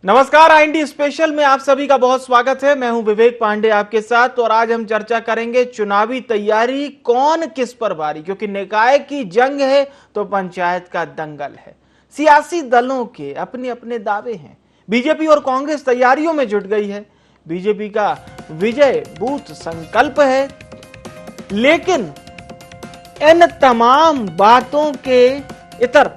नमस्कार, IND special में आप सभी का बहुत स्वागत है। मैं हूं विवेक पांडे आपके साथ और आज हम चर्चा करेंगे चुनावी तैयारी, कौन किस पर भारी, क्योंकि निकाय की जंग है तो पंचायत का दंगल है। सियासी दलों के अपने अपने दावे हैं। बीजेपी और कांग्रेस तैयारियों में जुट गई है। बीजेपी का विजय बूथ संकल्प है, लेकिन इन तमाम बातों के इतर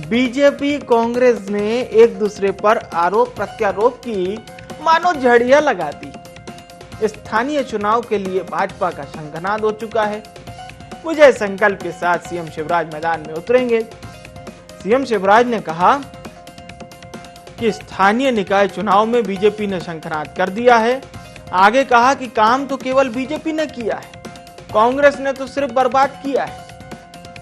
बीजेपी कांग्रेस ने एक दूसरे पर आरोप प्रत्यारोप की मानो झड़ियां लगा दी। स्थानीय चुनाव के लिए भाजपा का शंखनाद हो चुका है। विजय संकल्प के साथ सीएम शिवराज मैदान में उतरेंगे। सीएम शिवराज ने कहा कि स्थानीय निकाय चुनाव में बीजेपी ने शंखनाद कर दिया है। आगे कहा कि काम तो केवल बीजेपी ने किया है, कांग्रेस ने तो सिर्फ बर्बाद किया है।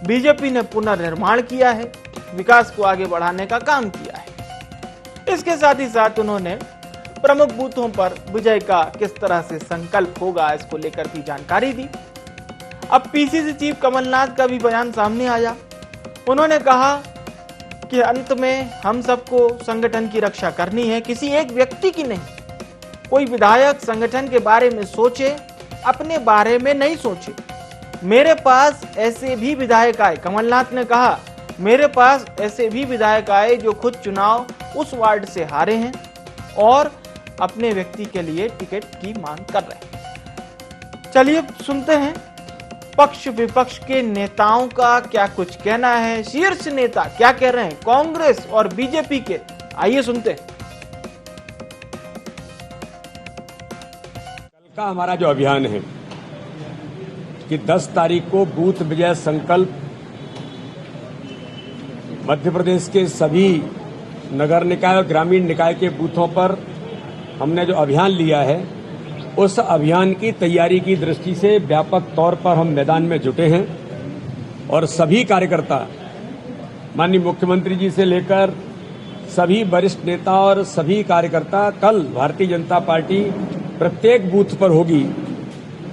बीजेपी ने पुनर्निर्माण किया है, विकास को आगे बढ़ाने का काम किया है। इसके साथ ही साथ उन्होंने प्रमुख बूथों पर विजय का किस तरह से संकल्प होगा, इसको लेकर भी जानकारी दी। अब पीसीसी चीफ कमलनाथ का भी बयान सामने आया। उन्होंने कहा कि अंत में हम सबको संगठन की रक्षा करनी है, किसी एक व्यक्ति की नहीं। कोई विधायक संगठन के बारे में सोचे, अपने बारे में नहीं सोचे। मेरे पास ऐसे भी विधायक आए, कमलनाथ ने कहा, मेरे पास ऐसे भी विधायक आए जो खुद चुनाव उस वार्ड से हारे हैं और अपने व्यक्ति के लिए टिकट की मांग कर रहे हैं। चलिए सुनते हैं पक्ष विपक्ष के नेताओं का क्या कुछ कहना है। शीर्ष नेता क्या कह रहे हैं कांग्रेस और बीजेपी के, आइए सुनते हैं। कल का हमारा जो अभियान है कि 10 तारीख को बूथ विजय संकल्प मध्य प्रदेश के सभी नगर निकाय और ग्रामीण निकाय के बूथों पर हमने जो अभियान लिया है, उस अभियान की तैयारी की दृष्टि से व्यापक तौर पर हम मैदान में जुटे हैं और सभी कार्यकर्ता, माननीय मुख्यमंत्री जी से लेकर सभी वरिष्ठ नेता और सभी कार्यकर्ता कल भारतीय जनता पार्टी प्रत्येक बूथ पर होगी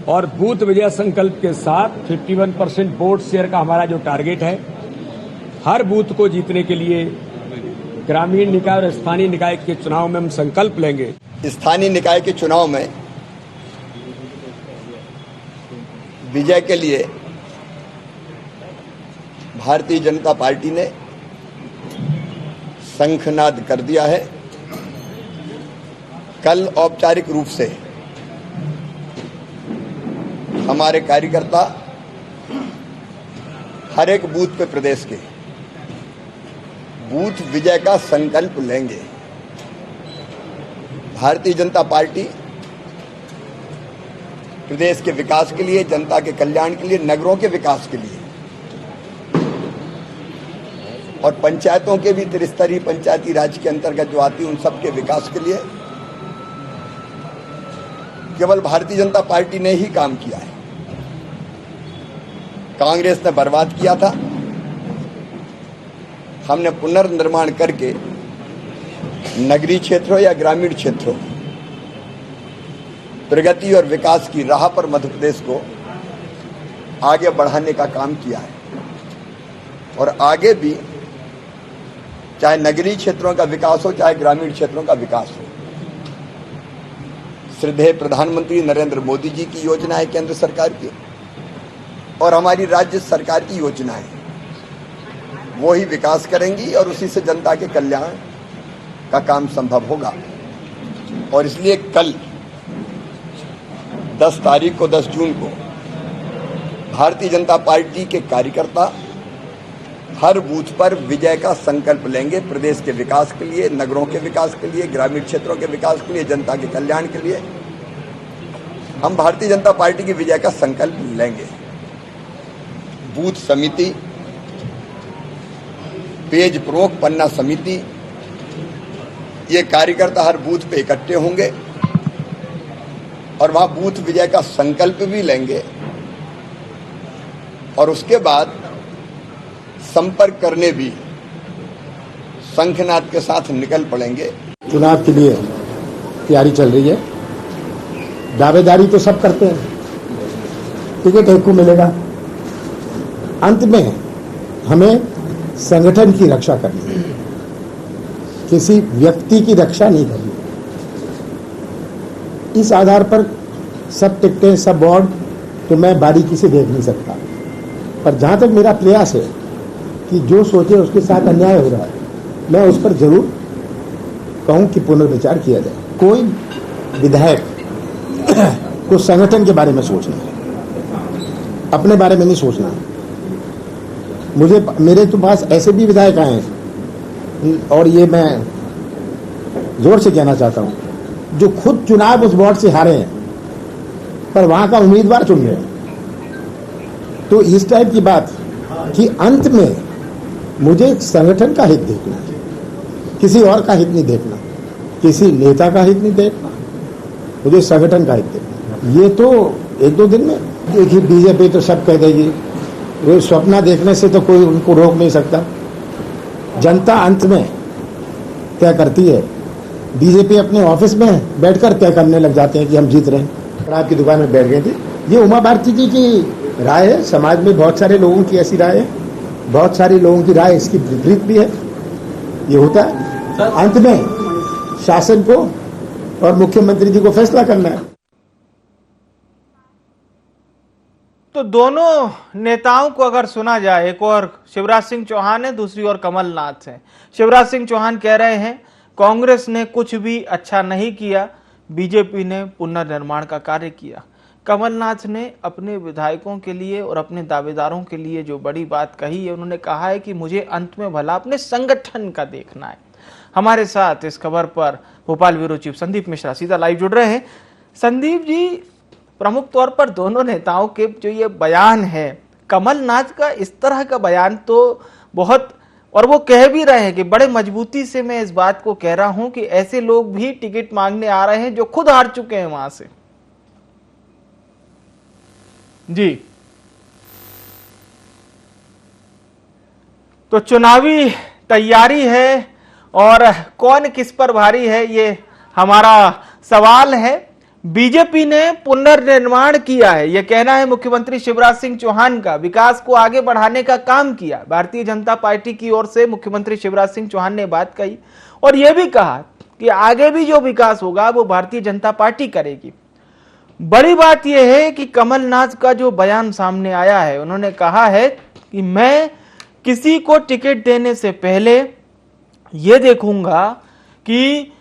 और बूथ विजय संकल्प के साथ 51% वोट शेयर का हमारा जो टारगेट है, हर बूथ को जीतने के लिए ग्रामीण निकाय और स्थानीय निकाय के चुनाव में हम संकल्प लेंगे। स्थानीय निकाय के चुनाव में विजय के लिए भारतीय जनता पार्टी ने शंखनाद कर दिया है। कल औपचारिक रूप से हमारे कार्यकर्ता हर एक बूथ पे प्रदेश के बूथ विजय का संकल्प लेंगे। भारतीय जनता पार्टी प्रदेश के विकास के लिए, जनता के कल्याण के लिए, नगरों के विकास के लिए और पंचायतों के भी त्रिस्तरीय पंचायती राज के अंतर्गत जो आती है उन सब के विकास के लिए केवल भारतीय जनता पार्टी ने ही काम किया है। कांग्रेस ने बर्बाद किया था, हमने पुनर्निर्माण करके नगरीय क्षेत्रों या ग्रामीण क्षेत्रों प्रगति और विकास की राह पर मध्य प्रदेश को आगे बढ़ाने का काम किया है और आगे भी चाहे नगरीय क्षेत्रों का विकास हो चाहे ग्रामीण क्षेत्रों का विकास हो। श्रद्धेय प्रधानमंत्री नरेंद्र मोदी जी की योजना है केंद्र सरकार की और हमारी राज्य सरकार की योजना है, वो ही विकास करेंगी और उसी से जनता के कल्याण का काम संभव होगा। और इसलिए कल 10 तारीख को 10 जून को भारतीय जनता पार्टी के कार्यकर्ता हर बूथ पर विजय का संकल्प लेंगे। प्रदेश के विकास के लिए, नगरों के विकास के लिए, ग्रामीण क्षेत्रों के विकास के लिए, जनता के कल्याण के लिए हम भारतीय जनता पार्टी की विजय का संकल्प लेंगे। बूथ समिति, पेज प्रमुख, पन्ना समिति, ये कार्यकर्ता हर बूथ पे इकट्ठे होंगे और वहां बूथ विजय का संकल्प भी लेंगे और उसके बाद संपर्क करने भी शंखनाद के साथ निकल पड़ेंगे। चुनाव के लिए तैयारी चल रही है। दावेदारी तो सब करते हैं, टिकट एक को मिलेगा। अंत में हमें संगठन की रक्षा करनी है। किसी व्यक्ति की रक्षा नहीं करनी। इस आधार पर सब टिकटें, सब बोर्ड तो मैं बारीकी से देख नहीं सकता, पर जहां तक मेरा प्रयास है कि जो सोचे उसके साथ अन्याय हो रहा है, मैं उस पर जरूर कहूं कि पुनर्विचार किया जाए। कोई विधायक को संगठन के बारे में सोचना है, अपने बारे में नहीं सोचना। मेरे तो पास ऐसे भी विधायक आए हैं, और ये मैं जोर से कहना चाहता हूं, जो खुद चुनाव उस वार्ड से हारे हैं पर वहां का उम्मीदवार चुन रहे हैं। तो इस टाइप की बात कि अंत में मुझे संगठन का हित देखना है, किसी और का हित नहीं देखना, किसी नेता का हित नहीं देखना, मुझे संगठन का हित देखना। ये तो एक दो दिन में देखिए, बीजेपी तो सब कह देगी, वो सपना देखने से तो कोई उनको रोक नहीं सकता। जनता अंत में क्या करती है, बीजेपी अपने ऑफिस में बैठकर तय करने लग जाते हैं कि हम जीत रहे हैं। शराब की दुकान में बैठ गए थे, ये उमा भारती जी की राय है। समाज में बहुत सारे लोगों की ऐसी राय है, बहुत सारे लोगों की राय इसकी विपरीत भी है। ये होता है, अंत में शासन को और मुख्यमंत्री जी को फैसला करना है। तो दोनों नेताओं को अगर सुना जाए, एक और शिवराज सिंह चौहान है, दूसरी ओर कमलनाथ है। शिवराज सिंह चौहान कह रहे हैं कांग्रेस ने कुछ भी अच्छा नहीं किया, बीजेपी ने पुनर्निर्माण का कार्य किया। कमलनाथ ने अपने विधायकों के लिए और अपने दावेदारों के लिए जो बड़ी बात कही है, उन्होंने कहा है कि मुझे अंत में भला अपने संगठन का देखना है। हमारे साथ इस खबर पर भोपाल ब्यूरो चीफ संदीप मिश्रा सीधा लाइव जुड़ रहे हैं। संदीप जी, प्रमुख तौर पर दोनों नेताओं के जो ये बयान है, कमलनाथ का इस तरह का बयान तो बहुत, और वो कह भी रहे हैं कि बड़े मजबूती से मैं इस बात को कह रहा हूं कि ऐसे लोग भी टिकट मांगने आ रहे हैं जो खुद हार चुके हैं वहां से। जी, तो चुनावी तैयारी है और कौन किस पर भारी है, ये हमारा सवाल है। बीजेपी ने पुनर्निर्माण किया है, यह कहना है मुख्यमंत्री शिवराज सिंह चौहान का। विकास को आगे बढ़ाने का काम किया। भारतीय जनता पार्टी की ओर से मुख्यमंत्री शिवराज सिंह चौहान ने बात कही और यह भी कहा कि आगे भी जो विकास होगा वो भारतीय जनता पार्टी करेगी। बड़ी बात यह है कि कमलनाथ का जो बयान सामने आया है, उन्होंने कहा है कि मैं किसी को टिकट देने से पहले यह देखूंगा कि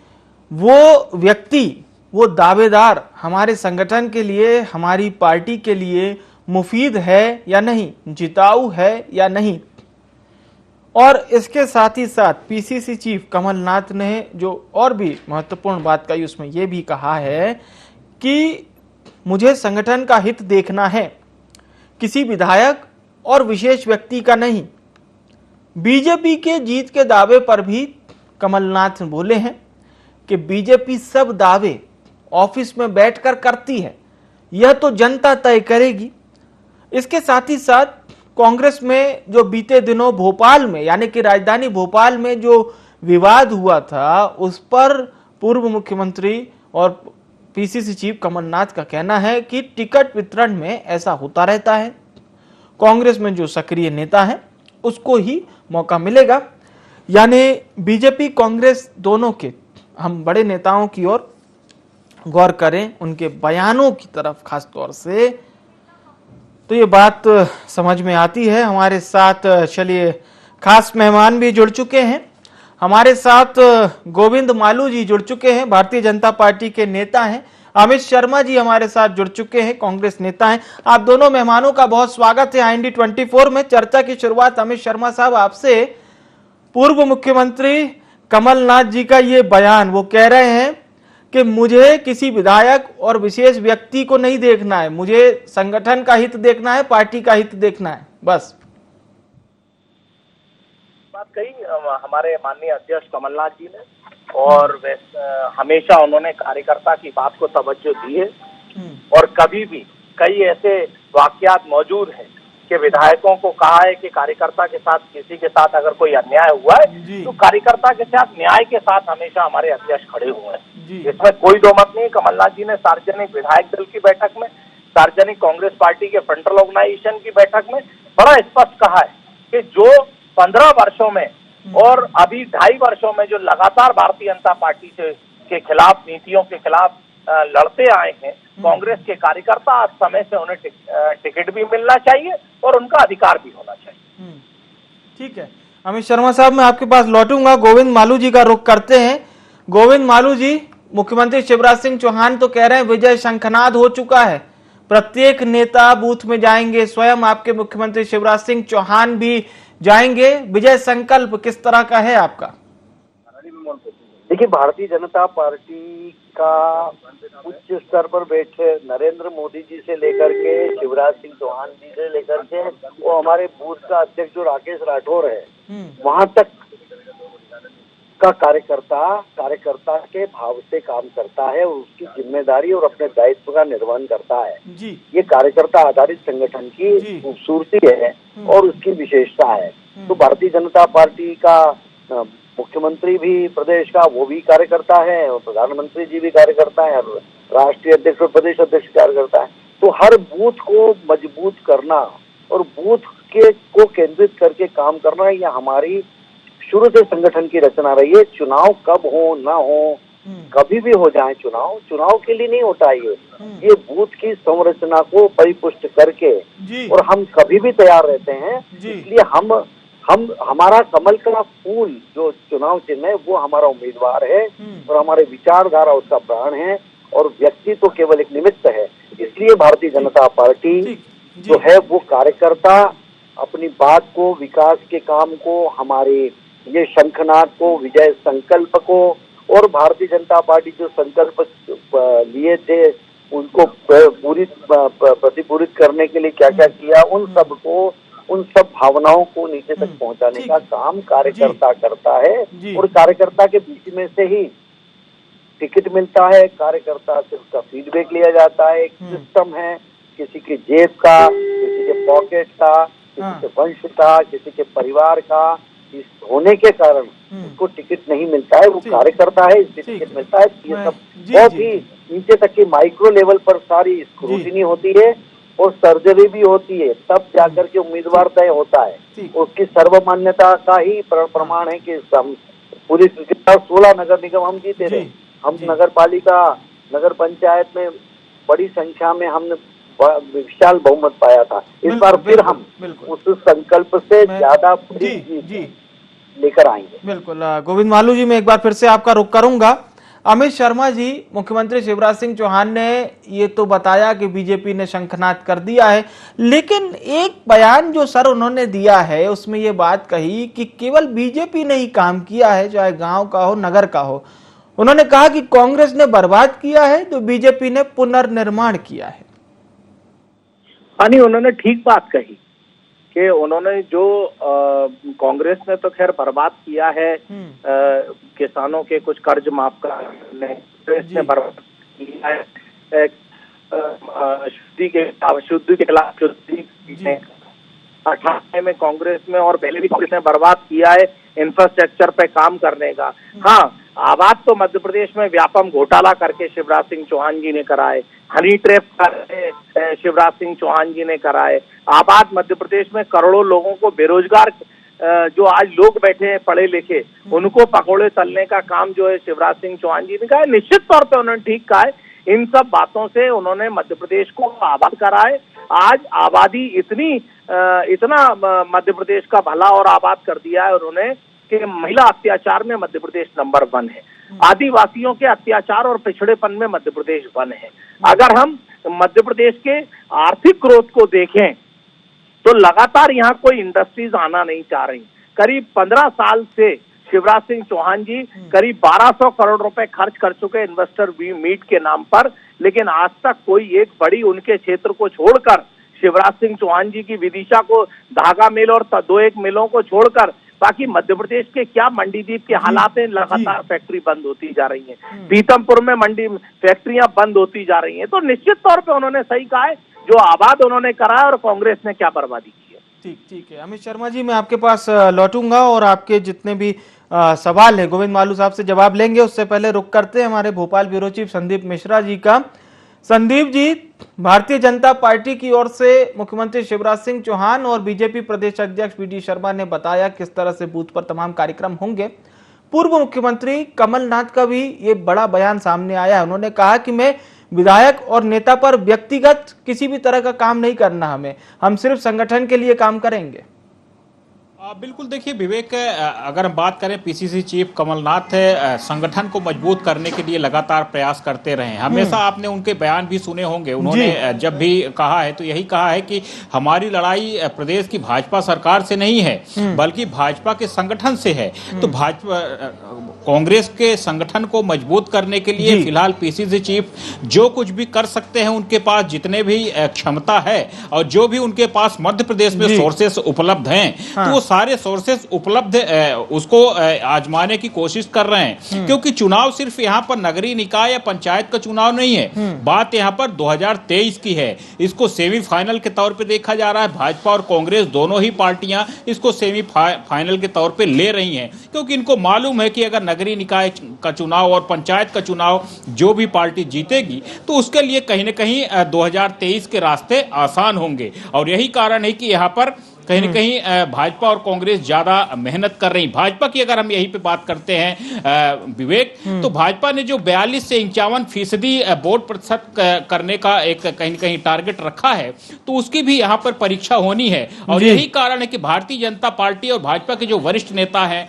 वो व्यक्ति, वो दावेदार हमारे संगठन के लिए, हमारी पार्टी के लिए मुफीद है या नहीं, जिताऊ है या नहीं। और इसके साथ ही साथ पीसीसी चीफ कमलनाथ ने जो और भी महत्वपूर्ण बात कही, उसमें यह भी कहा है कि मुझे संगठन का हित देखना है, किसी विधायक और विशेष व्यक्ति का नहीं। बीजेपी के जीत के दावे पर भी कमलनाथ बोले हैं कि बीजेपी सब दावे ऑफिस में बैठकर करती है, यह तो जनता तय करेगी। इसके साथ ही साथ कांग्रेस में जो बीते दिनों भोपाल में, यानी कि राजधानी भोपाल में जो विवाद हुआ था, उस पर पूर्व मुख्यमंत्री और पीसीसी चीफ कमलनाथ का कहना है कि टिकट वितरण में ऐसा होता रहता है, कांग्रेस में जो सक्रिय नेता है उसको ही मौका मिलेगा। यानी बीजेपी कांग्रेस दोनों के हम बड़े नेताओं की ओर गौर करें, उनके बयानों की तरफ खास तौर से, तो ये बात समझ में आती है। हमारे साथ चलिए खास मेहमान भी जुड़ चुके हैं। हमारे साथ गोविंद मालू जी जुड़ चुके हैं, भारतीय जनता पार्टी के नेता हैं। अमित शर्मा जी हमारे साथ जुड़ चुके हैं, कांग्रेस नेता हैं। आप दोनों मेहमानों का बहुत स्वागत है IND 24 में। चर्चा की शुरुआत अमित शर्मा साहब आपसे। पूर्व मुख्यमंत्री कमलनाथ जी का ये बयान, वो कह रहे हैं कि मुझे किसी विधायक और विशेष व्यक्ति को नहीं देखना है, मुझे संगठन का हित देखना है, पार्टी का हित देखना है, बस। बात कही हमारे माननीय अध्यक्ष कमलनाथ जी ने, और हमेशा उन्होंने कार्यकर्ता की बात को तवज्जो दी है। और कभी भी कई ऐसे वाकयात मौजूद हैं कि विधायकों को कहा है कि कार्यकर्ता के साथ, किसी के साथ अगर कोई अन्याय हुआ है तो कार्यकर्ता के साथ न्याय के साथ हमेशा हमारे अध्यक्ष खड़े हुए हैं, इसमें कोई दो मत नहीं। कमलनाथ जी ने सार्वजनिक विधायक दल की बैठक में, सार्वजनिक कांग्रेस पार्टी के फ्रंटल ऑर्गेनाइजेशन की बैठक में बड़ा स्पष्ट कहा है कि जो 15 वर्षों में और अभी 2.5 वर्षों में जो लगातार भारतीय जनता पार्टी के खिलाफ नीतियों के खिलाफ लड़ते आए हैं कांग्रेस के कार्यकर्ता, आज समय से उन्हें टिकट भी मिलना चाहिए और उनका अधिकार भी होना चाहिए। ठीक है अमित शर्मा साहब, मैं आपके पास लौटूंगा। गोविंद मालू जी का रुख करते हैं। गोविंद मालू जी, मुख्यमंत्री शिवराज सिंह चौहान तो कह रहे हैं विजय शंखनाद हो चुका है, प्रत्येक नेता बूथ में जाएंगे, स्वयं आपके मुख्यमंत्री शिवराज सिंह चौहान भी जाएंगे। विजय संकल्प किस तरह का है आपका? देखिए, भारतीय जनता पार्टी का उच्च स्तर पर बैठे नरेंद्र मोदी जी से लेकर के शिवराज सिंह चौहान जी से लेकर के वो हमारे बूथ का अध्यक्ष जो राकेश राठौर है, वहां तक का कार्यकर्ता के भाव से काम करता है, उसकी जिम्मेदारी और अपने दायित्व का निर्वहन करता है जी। ये कार्यकर्ता आधारित संगठन की खूबसूरती है और उसकी विशेषता है। तो भारतीय जनता पार्टी का मुख्यमंत्री भी प्रदेश का वो भी कार्यकर्ता है और प्रधानमंत्री जी भी कार्यकर्ता है, राष्ट्रीय अध्यक्ष और प्रदेश अध्यक्ष कार्यकर्ता है। तो हर बूथ को मजबूत करना और बूथ के को केंद्रित करके काम करना, यह हमारी शुरू से संगठन की रचना रही है। चुनाव कब हो ना हो, कभी भी हो जाए चुनाव के लिए नहीं होता ये बूथ की संरचना को परिपुष्ट करके और हम कभी भी तैयार रहते हैं। इसलिए हम हमारा कमल का फूल जो चुनाव चिन्ह है वो हमारा उम्मीदवार है और हमारे विचारधारा उसका प्राण है और व्यक्ति तो केवल एक निमित्त है। इसलिए भारतीय जनता पार्टी जो है वो कार्यकर्ता अपनी बात को, विकास के काम को, हमारे ये शंखनाद को, विजय संकल्प को और भारतीय जनता पार्टी जो संकल्प लिए थे उनको प्रतिपूरित करने के लिए क्या क्या किया, उन सब भावनाओं को नीचे तक पहुंचाने का काम कार्यकर्ता करता है और कार्यकर्ता के बीच में से ही टिकट मिलता है। कार्यकर्ता से उसका फीडबैक लिया जाता है। एक सिस्टम है, किसी के जेब का, किसी के पॉकेट का, किसी के वंश का, किसी के परिवार का, इस होने के कारण उसको टिकट नहीं मिलता है, वो कार्यकर्ता है इसलिए टिकट मिलता है। ये सब बहुत ही नीचे तक की माइक्रो लेवल पर सारी स्क्रूटिनी होती है और सर्जरी भी होती है, तब जाकर के उम्मीदवार तय होता है। उसकी सर्वमान्यता का ही प्रमाण है कि पूरी 16 नगर निगम हम जीते थे। हम नगर पालिका, नगर पंचायत में बड़ी संख्या में हमने विशाल बहुमत पाया था। इस बार फिर हम उस संकल्प से ज्यादा लेकर आएंगे। बिल्कुल गोविंद मालू जी, मैं एक बार फिर से आपका रुख करूंगा। अमित शर्मा जी, मुख्यमंत्री शिवराज सिंह चौहान ने ये तो बताया कि बीजेपी ने शंखनाद कर दिया है, लेकिन एक बयान जो सर उन्होंने दिया है उसमें ये बात कही कि केवल बीजेपी ने ही काम किया है, चाहे गांव का हो नगर का हो। उन्होंने कहा कि कांग्रेस ने बर्बाद किया है तो बीजेपी ने पुनर्निर्माण किया है। नहीं, उन्होंने ठीक बात कही कि उन्होंने जो कांग्रेस ने तो खैर बर्बाद किया है, किसानों के कुछ कर्ज माफ करने, कांग्रेस ने बर्बाद किया है शुद्धि के खिलाफ शुद्धि 98 में कांग्रेस में और पहले भी कांग्रेस ने बर्बाद किया है इंफ्रास्ट्रक्चर पे काम करने का। हाँ, आबाद तो मध्य प्रदेश में व्यापम घोटाला करके शिवराज सिंह चौहान जी ने कराए, हनी ट्रैप करके शिवराज सिंह चौहान जी ने कराए। आबाद मध्य प्रदेश में करोड़ों लोगों को बेरोजगार, जो आज लोग बैठे हैं पढ़े लिखे, उनको पकौड़े तलने का काम जो है शिवराज सिंह चौहान जी ने कहा है। निश्चित तौर पे उन्होंने ठीक कहा है। इन सब बातों से उन्होंने मध्य प्रदेश को आबाद कराए। आज आबादी इतना मध्य प्रदेश का भला और आबाद कर दिया है उन्होंने कि महिला अत्याचार में मध्य प्रदेश नंबर 1 है, आदिवासियों के अत्याचार और पिछड़ेपन में मध्य प्रदेश 1 है। अगर हम मध्य प्रदेश के आर्थिक ग्रोथ को देखें तो लगातार यहाँ कोई इंडस्ट्रीज आना नहीं चाह रही। करीब 15 साल से शिवराज सिंह चौहान जी करीब 1200 करोड़ रुपए खर्च कर चुके इन्वेस्टर मीट के नाम पर, लेकिन आज तक कोई एक बड़ी उनके क्षेत्र को छोड़कर, शिवराज सिंह चौहान जी की विदिशा को धागा मिल और 2-1 मिलों को छोड़कर बाकी मध्य प्रदेश के क्या मंडीदीप के हालात हैं। लगातार फैक्ट्री बंद होती जा रही हैं, पीतमपुर में मंडी फैक्ट्रियां बंद होती जा रही हैं। तो निश्चित तौर पे उन्होंने सही कहा है, जो आबाद उन्होंने कराया और कांग्रेस ने क्या बर्बादी की है। ठीक है अमित शर्मा जी, मैं आपके पास लौटूंगा और आपके जितने भी सवाल है गोविंद मालू साहब से जवाब लेंगे। उससे पहले रुक करते हैं हमारे भोपाल ब्यूरो चीफ संदीप मिश्रा जी का। संदीप जी, भारतीय जनता पार्टी की ओर से मुख्यमंत्री शिवराज सिंह चौहान और बीजेपी प्रदेश अध्यक्ष वी.डी. शर्मा ने बताया किस तरह से बूथ पर तमाम कार्यक्रम होंगे। पूर्व मुख्यमंत्री कमलनाथ का भी ये बड़ा बयान सामने आया है। उन्होंने कहा कि मैं विधायक और नेता पर व्यक्तिगत किसी भी तरह का काम नहीं करना, हम सिर्फ संगठन के लिए काम करेंगे। बिल्कुल, देखिए विवेक, अगर हम बात करें पीसीसी चीफ कमलनाथ संगठन को मजबूत करने के लिए लगातार प्रयास करते रहे हैं। हमेशा आपने उनके बयान भी सुने होंगे। उन्होंने जब भी कहा है तो यही कहा है कि हमारी लड़ाई प्रदेश की भाजपा सरकार से नहीं है, बल्कि भाजपा के संगठन से है। तो भाजपा कांग्रेस के संगठन को मजबूत करने के लिए फिलहाल पीसीसी चीफ जो कुछ भी कर सकते हैं, उनके पास जितने भी क्षमता है और जो भी उनके पास मध्य प्रदेश में सोर्सेस उपलब्ध हैं, तो वो सारे सोर्सेस उपलब्ध उसको आजमाने की कोशिश कर रहे हैं। क्योंकि चुनाव सिर्फ यहाँ पर नगरीय निकाय या पंचायत का चुनाव नहीं है, बात यहाँ पर 2023 की है। इसको सेमीफाइनल के तौर पे देखा जा रहा है। भाजपा और कांग्रेस दोनों ही पार्टियां इसको सेमीफाइनल के तौर पे ले रही हैं, क्योंकि इनको मालूम है कि अगर नगरीय निकाय का चुनाव और पंचायत का चुनाव जो भी पार्टी जीतेगी, तो उसके लिए कहीं ना कहीं 2023 के रास्ते आसान होंगे। और यही कारण है कि यहाँ पर कहीं न कहीं भाजपा और कांग्रेस ज्यादा मेहनत कर रही। भाजपा की अगर हम यहीं पे बात करते हैं विवेक, तो भाजपा ने जो 42 से 51% वोट प्रतिशत करने का एक कहीं न कहीं टारगेट रखा है, तो उसकी भी यहाँ पर परीक्षा होनी है। और यही कारण है कि भारतीय जनता पार्टी और भाजपा के जो वरिष्ठ नेता हैं,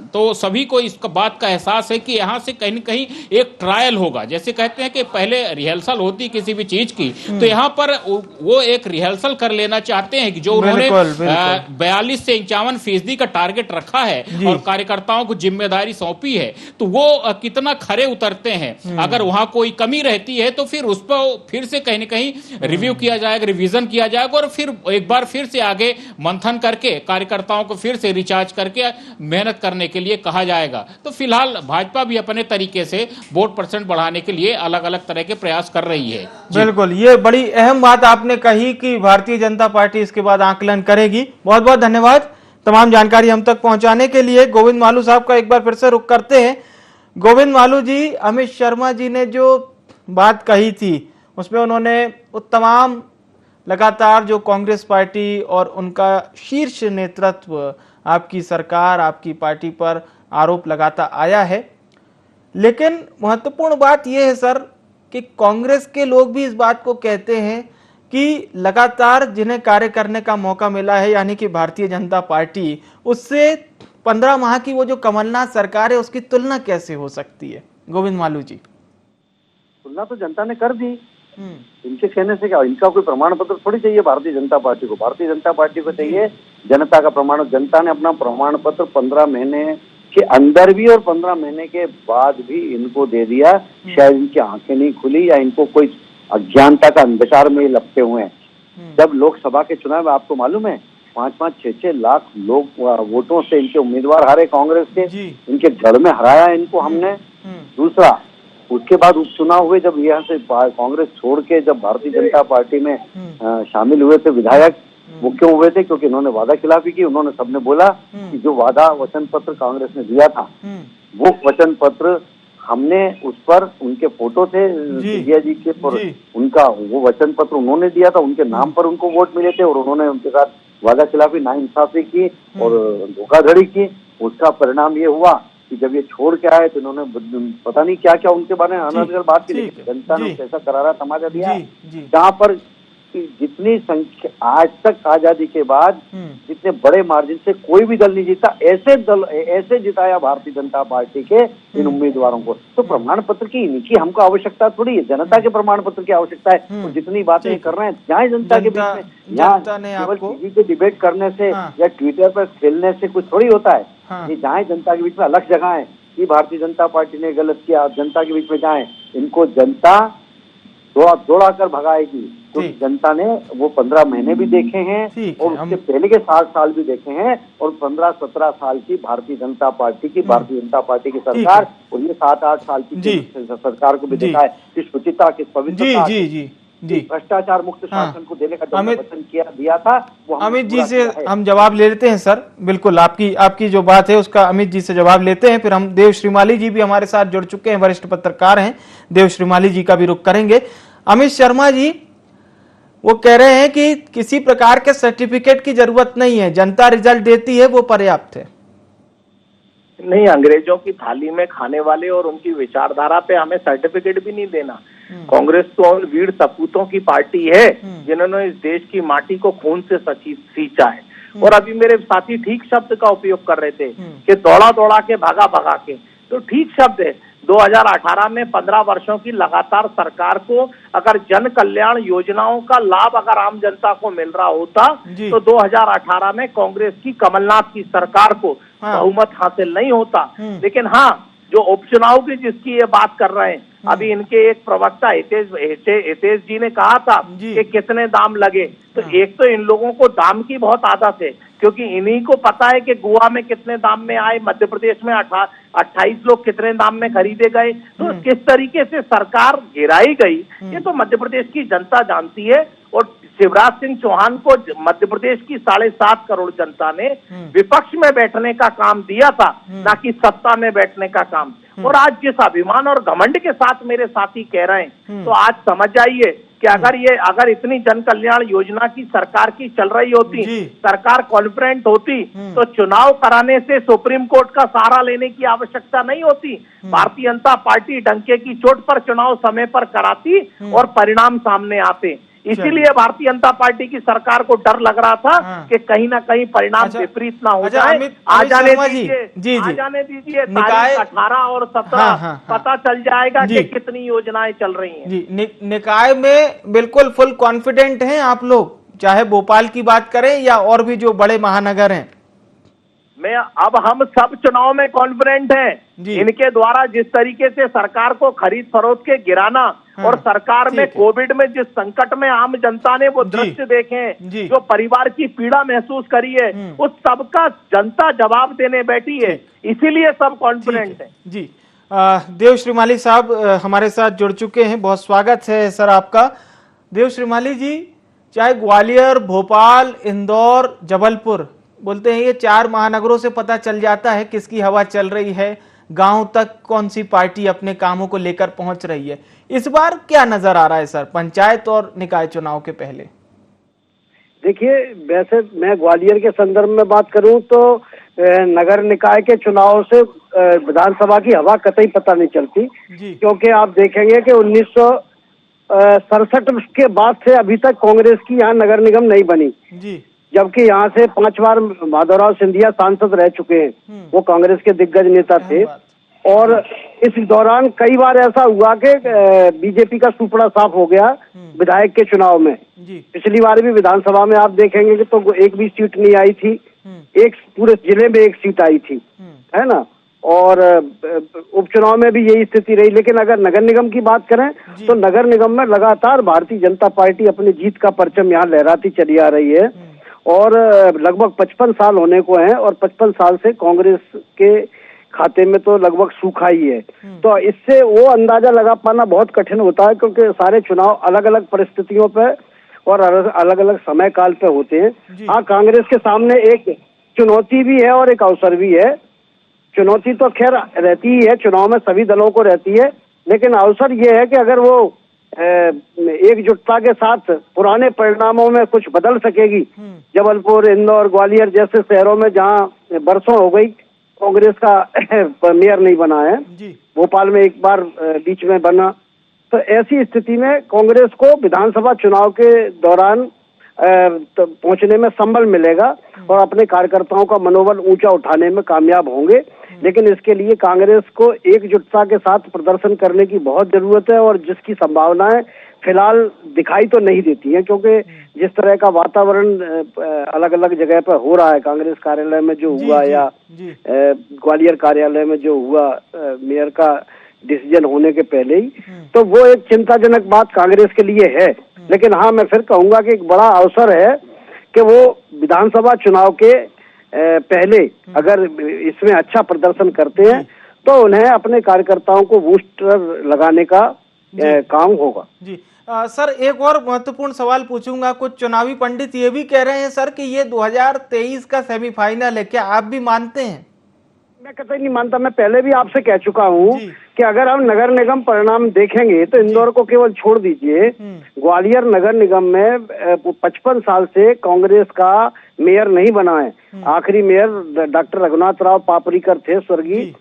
तो सभी को इस बात का एहसास है कि यहाँ से कहीं न कहीं एक ट्रायल होगा। जैसे कहते हैं कि पहले रिहर्सल होती किसी भी चीज की, तो यहाँ पर वो एक रिहर्सल कर लेना चाहते हैं कि जो उन्होंने 42 से 51% का टारगेट रखा है और कार्यकर्ताओं को जिम्मेदारी सौंपी है, तो वो कितना खरे उतरते हैं। अगर वहां कोई कमी रहती है तो फिर उस पर फिर से कहीं न कहीं रिव्यू किया जाएगा, रिवीजन किया जाएगा और फिर एक बार फिर से आगे मंथन करके कार्यकर्ताओं को फिर से रिचार्ज करके मेहनत करने के लिए कहा जाएगा। तो फिलहाल भाजपा भी अपने तरीके से वोट परसेंट बढ़ाने के लिए अलग अलग तरह के प्रयास कर रही है। बिल्कुल, ये बड़ी अहम बात आपने कही कि भारतीय जनता पार्टी इसके बाद आंकलन करेगी। बहुत बहुत धन्यवाद तमाम जानकारी हम तक पहुंचाने के लिए। गोविंद मालू साहब का एक बार फिर से रुख करते हैं। गोविंद मालू जी, अमित शर्मा जी ने जो बात कही थी उसमें उन्होंने तमाम लगातार जो कांग्रेस पार्टी और उनका शीर्ष नेतृत्व आपकी सरकार, आपकी पार्टी पर आरोप लगाता आया है। लेकिन महत्वपूर्ण बात यह है सर कि कांग्रेस के लोग भी इस बात को कहते हैं कि लगातार जिन्हें कार्य करने का मौका मिला है, यानी कि भारतीय जनता पार्टी, उससे 15 माह की वो जो कमलनाथ सरकार है उसकी तुलना कैसे हो सकती है? गोविंद मालू जी, तुलना तो जनता ने कर दी। इनके कहने से क्या, इनका कोई प्रमाण पत्र थोड़ी चाहिए भारतीय जनता पार्टी को। भारतीय जनता पार्टी को चाहिए जनता का प्रमाण। जनता ने अपना प्रमाण पत्र 15 महीने के अंदर भी और 15 महीने के बाद भी इनको दे दिया। शायद इनकी आंखें नहीं खुली या इनको कोई अज्ञानता का अंधकार में लपटे हुए हैं। जब लोकसभा के चुनाव में आपको मालूम है 5-5, 6-6 लाख लोग वोटों से इनके उम्मीदवार हारे कांग्रेस के, इनके घर में हराया इनको हमने। दूसरा, उसके बाद उपचुनाव हुए, जब यहाँ से कांग्रेस छोड़ के जब भारतीय जनता पार्टी में शामिल हुए थे विधायक, वो क्यों हुए थे? क्योंकि इन्होंने वादा खिलाफी की। उन्होंने सबने बोला कि जो वादा वचन पत्र कांग्रेस ने दिया था, वो वचन पत्र हमने उस पर उनके फोटो थे सिंधिया जी के, पर उनका वो वचन पत्र उन्होंने दिया था, उनके नाम पर उनको वोट मिले थे और उन्होंने उनके साथ वादा खिलाफी, नाइंसाफी की और धोखाधड़ी की। उसका परिणाम ये हुआ कि जब ये छोड़ के आए तो इन्होंने पता नहीं क्या क्या उनके बारे में अनर्गल बात की। जनता ने कैसा करारा तमाचा दिया, जहाँ पर जितनी संख्या आज तक आजादी के बाद जितने बड़े मार्जिन से कोई भी दल नहीं जीता, ऐसे जिताया भारतीय जनता पार्टी के इन उम्मीदवारों को। तो प्रमाण पत्र की इनकी हमको आवश्यकता थोड़ी है, जनता के प्रमाण पत्र की आवश्यकता है। तो जितनी बातें कर रहे हैं जहाँ जनता के बीच में, यहाँ केवल टीवी पे डिबेट करने से या ट्विटर पर खेलने से कुछ थोड़ी होता है। ये जहाँ जनता के बीच में अलग जगह है कि भारतीय जनता पार्टी ने गलत किया, जनता के बीच में जाए, इनको जनता दौड़ा कर भगाएगी। तो जनता ने वो 15 महीने भी देखे हैं और उसके पहले के 7 साल भी देखे हैं और 15-17 साल की भारतीय जनता पार्टी की सरकार और ये 7-8 साल की सरकार को भी देखा है, किस शुचिता, किस पवित्रता, जी। भ्रष्टाचार मुक्त शासन को देने का जो अमित- वचन दिया था वो हमने अमित जी पूरा से किया है। हम जवाब ले लेते हैं सर, बिल्कुल आपकी जो बात है उसका अमित जी से जवाब लेते हैं, फिर हम देव श्रीमाली जी भी हमारे साथ जुड़ चुके हैं, वरिष्ठ पत्रकार हैं, देव श्रीमाली जी का भी रुख करेंगे। अमित शर्मा जी वो कह रहे हैं कि किसी प्रकार के सर्टिफिकेट की जरूरत नहीं है, जनता रिजल्ट देती है वो पर्याप्त है। नहीं, अंग्रेजों की थाली में खाने वाले और उनकी विचारधारा पे हमें सर्टिफिकेट भी नहीं देना। कांग्रेस तो उन वीर सपूतों की पार्टी है जिन्होंने इस देश की माटी को खून से सींचा है। और अभी मेरे साथी ठीक शब्द का उपयोग कर रहे थे कि दौड़ा दौड़ा के भागा भगा के, तो ठीक शब्द है। 2018 में 15 वर्षों की लगातार सरकार को अगर जन कल्याण योजनाओं का लाभ अगर आम जनता को मिल रहा होता तो 2018 में कांग्रेस की कमलनाथ की सरकार को बहुमत हासिल नहीं होता। लेकिन हाँ, जो उपचुनाव की जिसकी ये बात कर रहे हैं, अभी इनके एक प्रवक्ता हितेश जी ने कहा था कि कितने दाम लगे, तो एक तो इन लोगों को दाम की बहुत आदत है, क्योंकि इन्हीं को पता है कि गोवा में कितने दाम में आए, मध्य प्रदेश में 28 लोग कितने दाम में खरीदे गए, तो किस तरीके से सरकार गिराई गई ये तो मध्य प्रदेश की जनता जानती है। और शिवराज सिंह चौहान को मध्य प्रदेश की 7.5 करोड़ जनता ने विपक्ष में बैठने का काम दिया था, ना कि सत्ता में बैठने का काम। और आज जिस अभिमान और घमंड के साथ मेरे साथी कह रहे हैं, तो आज समझ जाइए कि अगर इतनी जन कल्याण योजना की सरकार की चल रही होती, सरकार कॉन्फिडेंट होती, तो चुनाव कराने से सुप्रीम कोर्ट का सहारा लेने की आवश्यकता नहीं होती। भारतीय जनता पार्टी डंके की चोट पर चुनाव समय पर कराती और परिणाम सामने आते। इसीलिए भारतीय जनता पार्टी की सरकार को डर लग रहा था कि कहीं ना कहीं परिणाम विपरीत ना हो जाए। आ जाने दीजिए, तारीख 18 और 17 पता चल जाएगा कि कितनी योजनाएं चल रही हैं। जी, निकाय में बिल्कुल फुल कॉन्फिडेंट हैं आप लोग, चाहे भोपाल की बात करें या और भी जो बड़े महानगर हैं। अब हम सब चुनाव में कॉन्फिडेंट हैं। इनके द्वारा जिस तरीके से सरकार को खरीद फरोख्त के गिराना और सरकार में कोविड में जिस संकट में आम जनता ने वो दृश्य देखे हैं, जो परिवार की पीड़ा महसूस करी है, उस सबका जनता जवाब देने बैठी है, इसीलिए सब कॉन्फिडेंट है। जी, देव श्रीमाली साहब हमारे साथ जुड़ चुके हैं, बहुत स्वागत है सर आपका। देव श्रीमाली जी, चाहे ग्वालियर, भोपाल, इंदौर, जबलपुर, बोलते हैं ये 4 महानगरों से पता चल जाता है किसकी हवा चल रही है, गांव तक कौन सी पार्टी अपने कामों को लेकर पहुंच रही है। इस बार क्या नजर आ रहा है सर, पंचायत और निकाय चुनाव के पहले? देखिए, वैसे मैं ग्वालियर के संदर्भ में बात करूं तो नगर निकाय के चुनाव से विधानसभा की हवा कतई पता नहीं चलती, क्योंकि आप देखेंगे कि 1967 के बाद से अभी तक कांग्रेस की यहाँ नगर निगम नहीं बनी, जबकि यहाँ से 5 बार माधवराव सिंधिया सांसद रह चुके हैं, वो कांग्रेस के दिग्गज नेता थे। और इस दौरान कई बार ऐसा हुआ कि बीजेपी का सुपड़ा साफ हो गया विधायक के चुनाव में। पिछली बार भी विधानसभा में आप देखेंगे कि तो एक भी सीट नहीं आई थी, एक पूरे जिले में एक सीट आई थी, है ना। और उपचुनाव में भी यही स्थिति रही। लेकिन अगर नगर निगम की बात करें तो नगर निगम में लगातार भारतीय जनता पार्टी अपनी जीत का परचम यहाँ लहराती चली आ रही है, और लगभग 55 साल होने को हैं, और 55 साल से कांग्रेस के खाते में तो लगभग सूखा ही है। तो इससे वो अंदाजा लगा पाना बहुत कठिन होता है, क्योंकि सारे चुनाव अलग अलग परिस्थितियों पे और अलग अलग समय काल पे होते हैं। हाँ, कांग्रेस के सामने एक चुनौती भी है और एक अवसर भी है। चुनौती तो खैर रहती ही है, चुनाव में सभी दलों को रहती है, लेकिन अवसर ये है कि अगर वो एकजुटता के साथ पुराने परिणामों में कुछ बदल सकेगी। जबलपुर, इंदौर, ग्वालियर जैसे शहरों में जहां बरसों हो गई कांग्रेस का मेयर नहीं बना है, भोपाल में एक बार बीच में बना, तो ऐसी स्थिति में कांग्रेस को विधानसभा चुनाव के दौरान तो पहुंचने में संबल मिलेगा और अपने कार्यकर्ताओं का मनोबल ऊंचा उठाने में कामयाब होंगे। लेकिन इसके लिए कांग्रेस को एकजुटता के साथ प्रदर्शन करने की बहुत जरूरत है, और जिसकी संभावनाएं फिलहाल दिखाई तो नहीं देती हैं, क्योंकि जिस तरह का वातावरण अलग अलग जगह पर हो रहा है, कांग्रेस कार्यालय में जो हुआ या ग्वालियर कार्यालय में जो हुआ मेयर का डिसीजन होने के पहले ही, तो वो एक चिंताजनक बात कांग्रेस के लिए है। लेकिन हाँ, मैं फिर कहूंगा कि एक बड़ा अवसर है कि वो विधानसभा चुनाव के पहले अगर इसमें अच्छा प्रदर्शन करते हैं तो उन्हें अपने कार्यकर्ताओं को बूस्टर लगाने का काम होगा। जी, सर एक और महत्वपूर्ण सवाल पूछूंगा। कुछ चुनावी पंडित ये भी कह रहे हैं सर कि ये 2023 का सेमीफाइनल है, क्या आप भी मानते हैं? मैं कतई नहीं मानता। मैं पहले भी आपसे कह चुका हूँ कि अगर हम नगर निगम परिणाम देखेंगे तो इंदौर को केवल छोड़ दीजिए, ग्वालियर नगर निगम में 55 साल से कांग्रेस का मेयर नहीं बना है। आखिरी मेयर डॉक्टर रघुनाथ राव पापरीकर थे स्वर्गीय,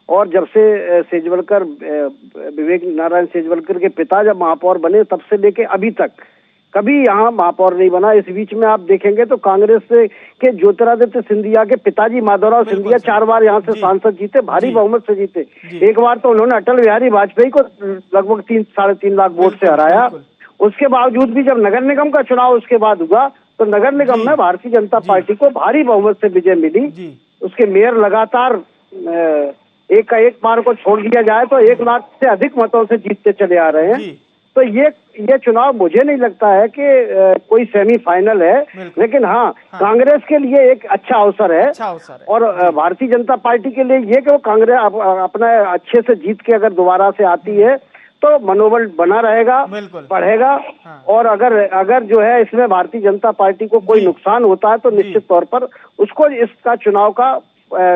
और जब से सेजवलकर, विवेक नारायण सेजवलकर के पिता जब महापौर बने तब से लेके अभी तक कभी यहाँ महापौर नहीं बना। इस बीच में आप देखेंगे तो कांग्रेस के ज्योतिरादित्य सिंधिया के पिताजी माधवराव सिंधिया 4 बार यहाँ से सांसद जीते, भारी बहुमत से जीते। एक बार तो उन्होंने अटल बिहारी वाजपेयी को लगभग 3-3.5 लाख वोट से हराया। उसके बावजूद भी जब नगर निगम का चुनाव उसके बाद हुआ तो नगर निगम में भारतीय जनता पार्टी को भारी बहुमत से विजय मिली। उसके मेयर लगातार एक का एक बार को छोड़ दिया जाए तो 1 लाख से अधिक मतों से जीतते चले आ रहे हैं। तो ये चुनाव मुझे नहीं लगता है कि कोई सेमीफाइनल है, लेकिन हाँ कांग्रेस के लिए एक अच्छा अवसर है, और भारतीय जनता पार्टी के लिए ये कि वो कांग्रेस अपना अच्छे से जीत के अगर दोबारा से आती है तो मनोबल बना रहेगा, बढ़ेगा। और अगर जो है इसमें भारतीय जनता पार्टी को कोई नुकसान होता है तो निश्चित तौर पर उसको इसका चुनाव का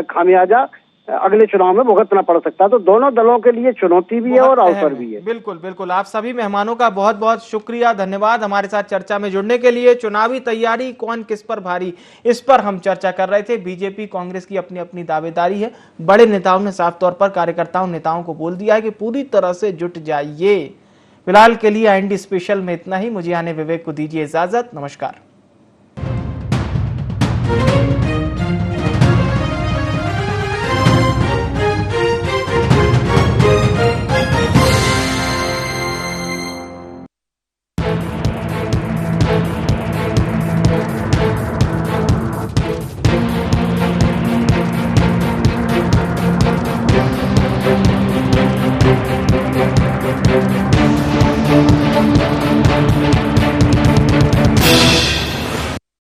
खामियाजा अगले चुनाव में भुगतना पड़ सकता है। तो दोनों दलों के लिए चुनौती भी है और अवसर भी है। बिल्कुल बिल्कुल। आप सभी मेहमानों का बहुत बहुत शुक्रिया, धन्यवाद हमारे साथ चर्चा में जुड़ने के लिए। चुनावी तैयारी कौन किस पर भारी, इस पर हम चर्चा कर रहे थे। बीजेपी कांग्रेस की अपनी अपनी दावेदारी है। बड़े नेताओं ने साफ तौर पर कार्यकर्ताओं नेताओं को बोल दिया है कि पूरी तरह से जुट जाइए। फिलहाल के लिए IND स्पेशल में इतना ही। मुझे आने विवेक को दीजिए इजाजत। नमस्कार।